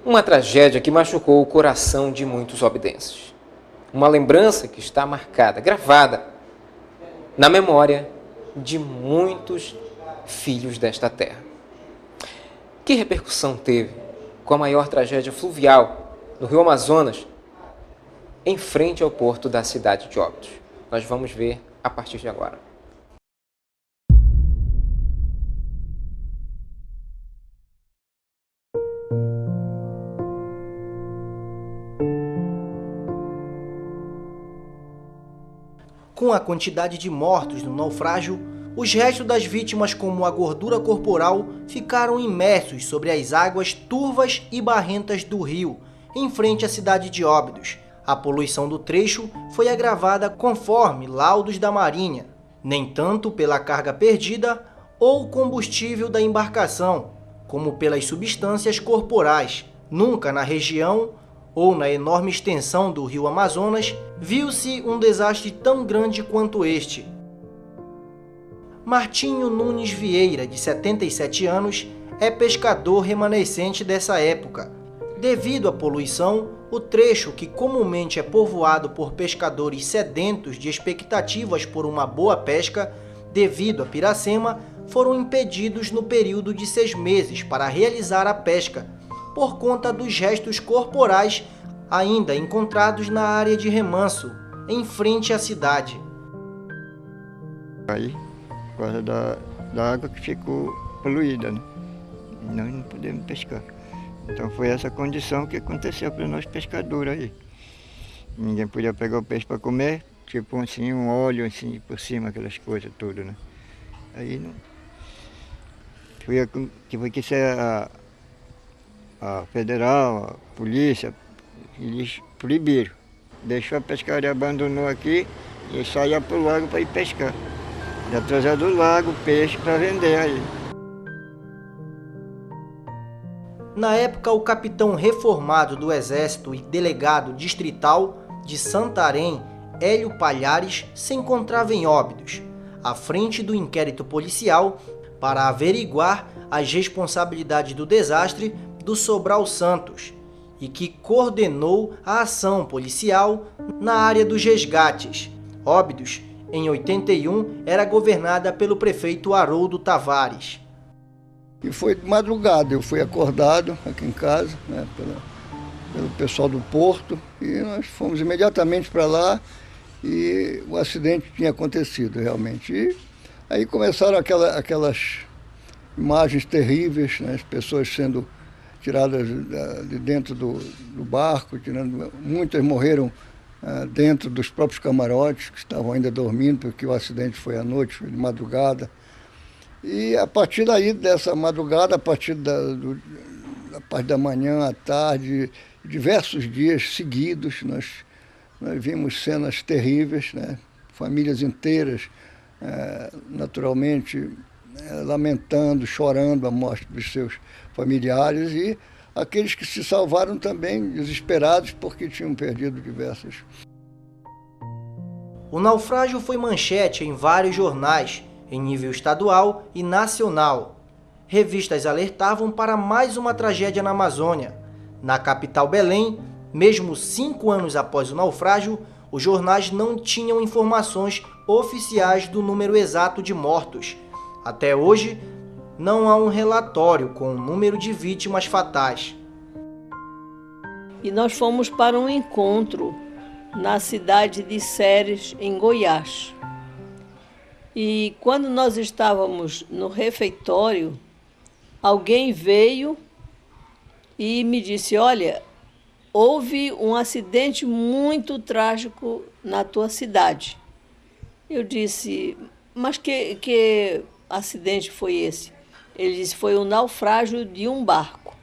Uma tragédia que machucou o coração de muitos obidenses. Uma lembrança que está marcada, gravada na memória de muitos filhos desta terra. Que repercussão teve com a maior tragédia fluvial no Rio Amazonas, em frente ao porto da cidade de Óbidos? Nós vamos ver a partir de agora. Com a quantidade de mortos no naufrágio, os restos das vítimas, como a gordura corporal, ficaram imersos sobre as águas turvas e barrentas do rio, em frente à cidade de Óbidos. A poluição do trecho foi agravada conforme laudos da Marinha, nem tanto pela carga perdida ou combustível da embarcação, como pelas substâncias corporais. Nunca na região ou na enorme extensão do rio Amazonas, viu-se um desastre tão grande quanto este. Martinho Nunes Vieira, de 77 anos, é pescador remanescente dessa época. Devido à poluição, o trecho, que comumente é povoado por pescadores sedentos de expectativas por uma boa pesca, devido à piracema, foram impedidos no período de 6 meses para realizar a pesca, por conta dos restos corporais ainda encontrados na área de remanso, em frente à cidade. Aí, por causa da água que ficou poluída, né? Nós não podemos pescar. Então foi essa condição que aconteceu para nós pescadores aí. Ninguém podia pegar o peixe para comer, tipo assim, um óleo assim por cima, aquelas coisas todas, né? Aí não... Foi que ser a federal, a polícia, eles proibiram. Deixou a pescaria, abandonou aqui e saía para o lago para ir pescar. Já trazia do lago peixe para vender aí. Na época, o capitão reformado do Exército e delegado distrital de Santarém, Hélio Palhares, se encontrava em Óbidos, à frente do inquérito policial para averiguar as responsabilidades do desastre do Sobral Santos e que coordenou a ação policial na área dos resgates. Óbidos, em 81, era governada pelo prefeito Haroldo Tavares. E foi de madrugada, eu fui acordado aqui em casa, né, pelo pessoal do porto, e nós fomos imediatamente para lá e o acidente tinha acontecido realmente. E aí começaram aquelas imagens terríveis, né, as pessoas sendo tiradas de dentro do barco, muitas morreram dentro dos próprios camarotes, que estavam ainda dormindo, porque o acidente foi à noite, foi de madrugada. E a partir daí, dessa madrugada, a partir da parte da manhã à tarde, diversos dias seguidos, nós vimos cenas terríveis, né? Famílias inteiras, naturalmente, lamentando, chorando a morte dos seus familiares, e aqueles que se salvaram também desesperados porque tinham perdido diversos. O naufrágio foi manchete em vários jornais, em nível estadual e nacional. Revistas alertavam para mais uma tragédia na Amazônia. Na capital Belém, mesmo 5 anos após o naufrágio, os jornais não tinham informações oficiais do número exato de mortos. Até hoje, não há um relatório com o número de vítimas fatais. E nós fomos para um encontro na cidade de Ceres, em Goiás. E quando nós estávamos no refeitório, alguém veio e me disse: olha, houve um acidente muito trágico na tua cidade. Eu disse: mas que acidente foi esse? Ele disse: foi um naufrágio de um barco.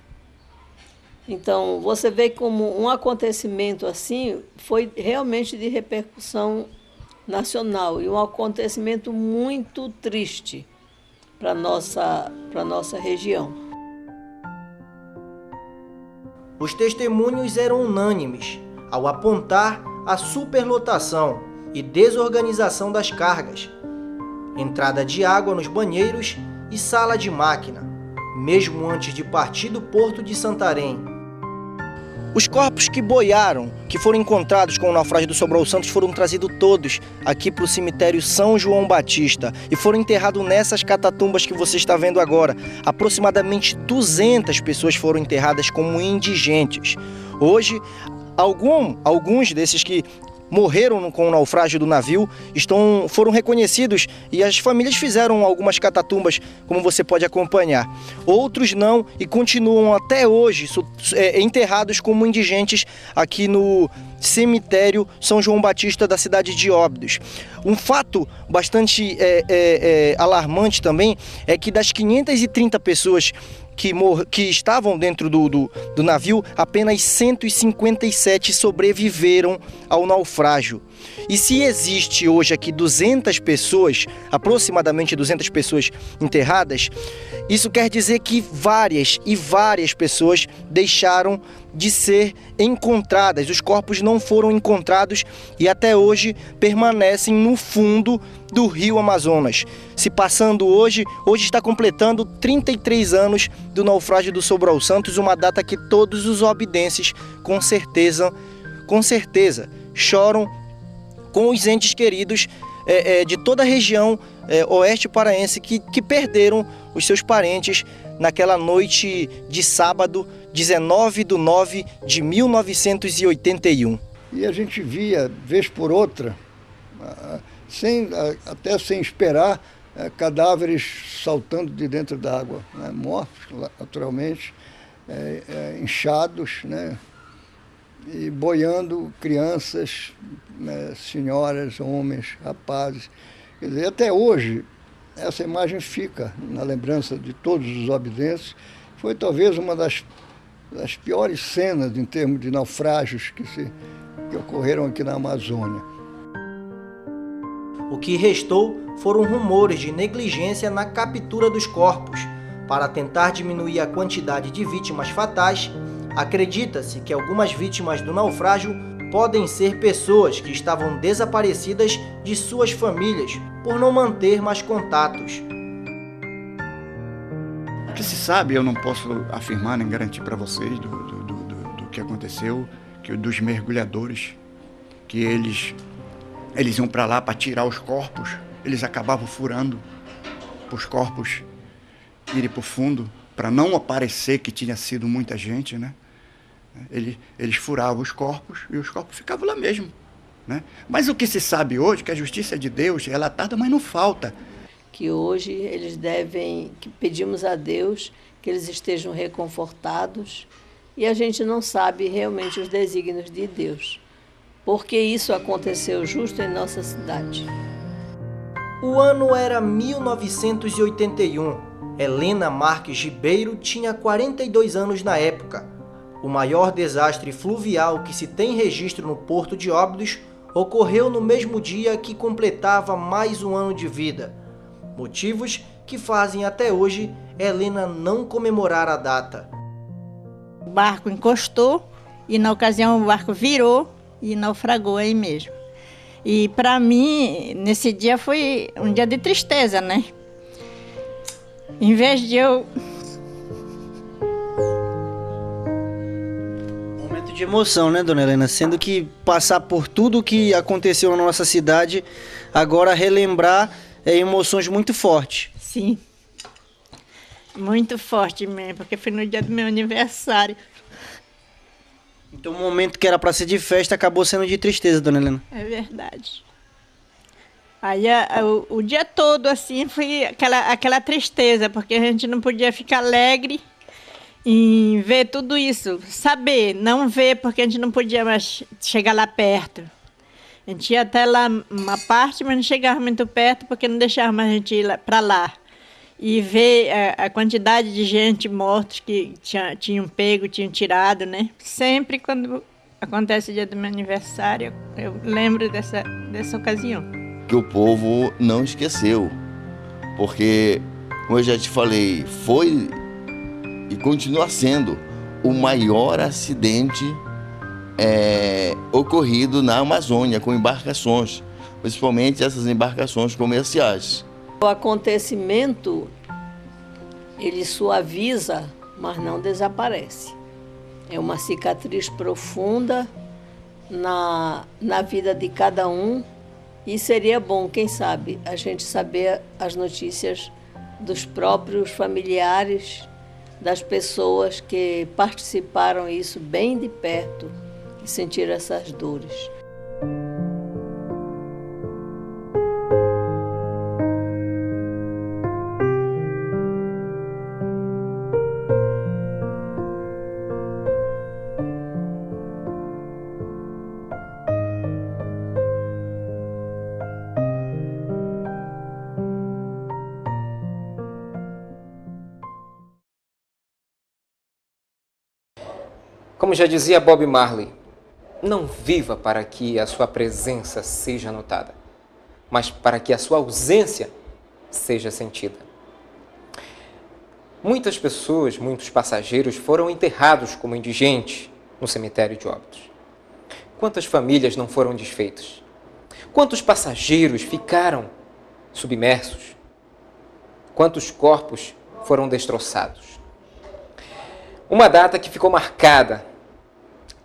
Então, você vê como um acontecimento assim foi realmente de repercussão nacional e um acontecimento muito triste para nossa região. Os testemunhos eram unânimes ao apontar a superlotação e desorganização das cargas, entrada de água nos banheiros e sala de máquina, mesmo antes de partir do porto de Santarém. Os corpos que boiaram, que foram encontrados com o naufrágio do Sobral Santos, foram trazidos todos aqui para o cemitério São João Batista e foram enterrados nessas catatumbas que você está vendo agora. Aproximadamente 200 pessoas foram enterradas como indigentes. Hoje, alguns desses que morreram com o naufrágio do navio foram reconhecidos e as famílias fizeram algumas catatumbas, como você pode acompanhar. Outros não e continuam até hoje enterrados como indigentes aqui no cemitério São João Batista da cidade de Óbidos. Um fato bastante alarmante também é que das 530 pessoas que estavam dentro do navio, apenas 157 sobreviveram ao naufrágio. E se existe hoje aqui 200 pessoas, aproximadamente 200 pessoas enterradas, isso quer dizer que várias pessoas deixaram de ser encontradas. Os corpos não foram encontrados e até hoje permanecem no fundo do rio Amazonas. Se passando hoje está completando 33 anos do naufrágio do Sobral Santos, uma data que todos os obidenses com certeza choram com os entes queridos de toda a região oeste paraense que perderam os seus parentes naquela noite de sábado, 19 de nove de 1981. E a gente via, vez por outra, até sem esperar, cadáveres saltando de dentro da água, né? Mortos, naturalmente, inchados, né? E boiando crianças, né? Senhoras, homens, rapazes. Quer dizer, até hoje, essa imagem fica na lembrança de todos os obidenses. Foi talvez uma das piores cenas em termos de naufrágios que ocorreram aqui na Amazônia. O que restou foram rumores de negligência na captura dos corpos. Para tentar diminuir a quantidade de vítimas fatais, acredita-se que algumas vítimas do naufrágio podem ser pessoas que estavam desaparecidas de suas famílias por não manter mais contatos. O que se sabe, eu não posso afirmar nem garantir para vocês do que aconteceu, que dos mergulhadores, que eles iam para lá para tirar os corpos, eles acabavam furando para os corpos irem para o fundo, para não aparecer que tinha sido muita gente, né? Eles furavam os corpos e os corpos ficavam lá mesmo, né? Mas o que se sabe hoje, que a justiça de Deus, ela tarda, mas não falta. Que hoje eles que pedimos a Deus que eles estejam reconfortados e a gente não sabe realmente os desígnios de Deus, porque isso aconteceu justo em nossa cidade. O ano era 1981. Helena Marques Ribeiro tinha 42 anos na época. O maior desastre fluvial que se tem registro no Porto de Óbidos ocorreu no mesmo dia que completava mais um ano de vida. Motivos que fazem até hoje Helena não comemorar a data. O barco encostou e na ocasião o barco virou e naufragou aí mesmo. E para mim, nesse dia foi um dia de tristeza, né? Em vez de eu... Momento de emoção, né, dona Helena? Sendo que passar por tudo que aconteceu na nossa cidade, agora relembrar emoções muito fortes. Sim, muito forte mesmo, porque foi no dia do meu aniversário. Então o momento que era para ser de festa acabou sendo de tristeza, dona Helena. É verdade. Aí o dia todo assim foi aquela tristeza, porque a gente não podia ficar alegre em ver tudo isso. Saber, não ver, porque a gente não podia mais chegar lá perto. A gente ia até lá uma parte, mas não chegava muito perto, porque não deixava mais a gente ir para lá. E ver a quantidade de gente morta que tinham pego, tinham tirado, né? Sempre quando acontece o dia do meu aniversário, eu lembro dessa ocasião. Que o povo não esqueceu, porque, como eu já te falei, foi e continua sendo o maior acidente ocorrido na Amazônia com embarcações, principalmente essas embarcações comerciais. O acontecimento, ele suaviza, mas não desaparece. É uma cicatriz profunda na vida de cada um, e seria bom, quem sabe, a gente saber as notícias dos próprios familiares, das pessoas que participaram isso bem de perto e sentiram essas dores. Como já dizia Bob Marley, não viva para que a sua presença seja notada, mas para que a sua ausência seja sentida. Muitas pessoas, muitos passageiros foram enterrados como indigentes no cemitério de Óbidos. Quantas famílias não foram desfeitas? Quantos passageiros ficaram submersos? Quantos corpos foram destroçados? Uma data que ficou marcada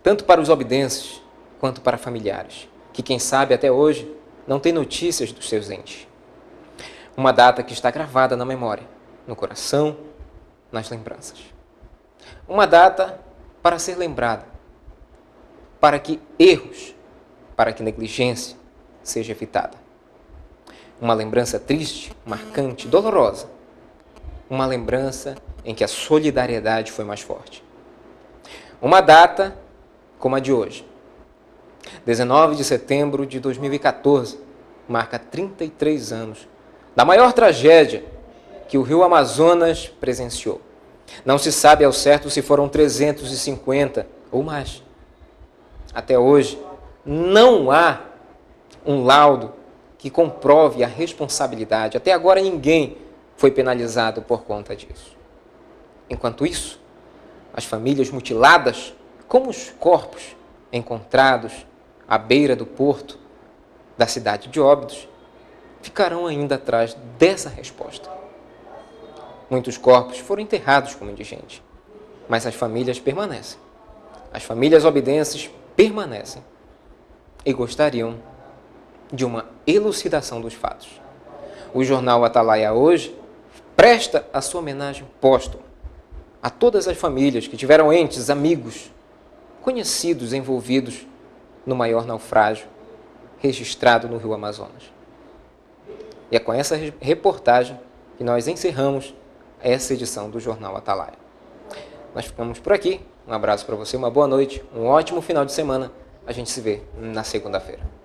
tanto para os obidenses quanto para familiares, que quem sabe até hoje não tem notícias dos seus entes. Uma data que está gravada na memória, no coração, nas lembranças. Uma data para ser lembrada, para que erros, para que negligência seja evitada. Uma lembrança triste, marcante, dolorosa. Uma lembrança em que a solidariedade foi mais forte. Uma data como a de hoje. 19 de setembro de 2014 marca 33 anos da maior tragédia que o rio Amazonas presenciou. Não se sabe ao certo se foram 350 ou mais. Até hoje, não há um laudo que comprove a responsabilidade. Até agora, ninguém foi penalizado por conta disso. Enquanto isso, as famílias mutiladas, como os corpos encontrados à beira do porto da cidade de Óbidos, ficarão ainda atrás dessa resposta. Muitos corpos foram enterrados como indigentes, mas as famílias permanecem. As famílias obidenses permanecem e gostariam de uma elucidação dos fatos. O jornal Atalaia hoje presta a sua homenagem póstuma a todas as famílias que tiveram entes, amigos, conhecidos envolvidos no maior naufrágio registrado no rio Amazonas. E é com essa reportagem que nós encerramos essa edição do Jornal Atalaia. Nós ficamos por aqui. Um abraço para você, uma boa noite, um ótimo final de semana. A gente se vê na segunda-feira.